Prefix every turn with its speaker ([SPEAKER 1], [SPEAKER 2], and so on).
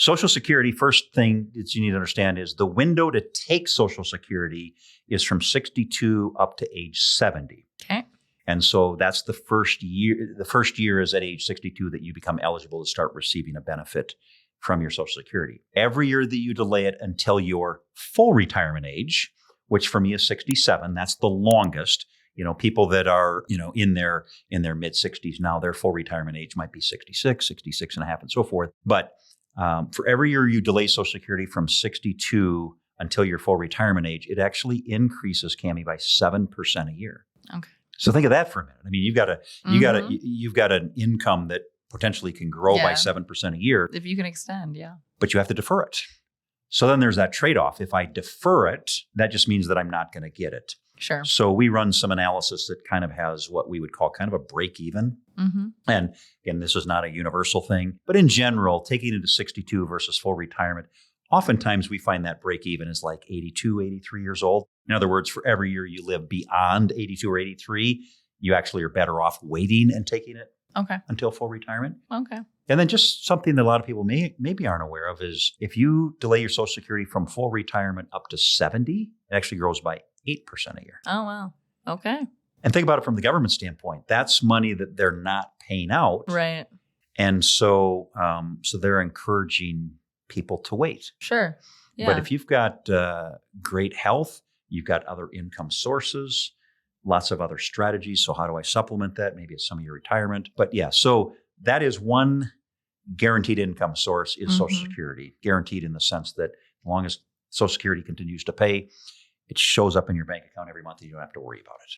[SPEAKER 1] Social Security, first thing that you need to understand is the window to take Social Security is from 62 up to age 70.
[SPEAKER 2] Okay.
[SPEAKER 1] And so that's the first year. The first year is at age 62 that you become eligible to start receiving a benefit from your Social Security. Every year that you delay it until your full retirement age, which for me is 67, that's the longest. People that are, in their mid 60s now, their full retirement age might be 66, 66 and a half and so forth. But for every year you delay Social Security from 62 until your full retirement age, it actually increases, Cammie, by 7% a year.
[SPEAKER 2] Okay.
[SPEAKER 1] So think of that for a minute. I mean, you've got an income that potentially can grow by 7% a year.
[SPEAKER 2] If you can extend, yeah.
[SPEAKER 1] But you have to defer it. So then there's that trade-off. If I defer it, that just means that I'm not going to get it.
[SPEAKER 2] Sure.
[SPEAKER 1] So we run some analysis that kind of has what we would call kind of a break even.
[SPEAKER 2] Mm-hmm.
[SPEAKER 1] And again, this is not a universal thing, but in general, taking it to 62 versus full retirement, oftentimes we find that break even is like 82, 83 years old. In other words, for every year you live beyond 82 or 83, you actually are better off waiting and taking it until full retirement.
[SPEAKER 2] Okay.
[SPEAKER 1] And then just something that a lot of people maybe aren't aware of is if you delay your Social Security from full retirement up to 70, it actually grows by 8% a year.
[SPEAKER 2] Oh, wow. Okay.
[SPEAKER 1] And think about it from the government standpoint. That's money that they're not paying out.
[SPEAKER 2] Right.
[SPEAKER 1] And so they're encouraging people to wait.
[SPEAKER 2] Sure. Yeah.
[SPEAKER 1] But if you've got great health, you've got other income sources, lots of other strategies. So how do I supplement that? Maybe it's some of your retirement. But yeah, so that is one guaranteed income source is Social Security. Guaranteed in the sense that as long as Social Security continues to pay, it shows up in your bank account every month and you don't have to worry about it.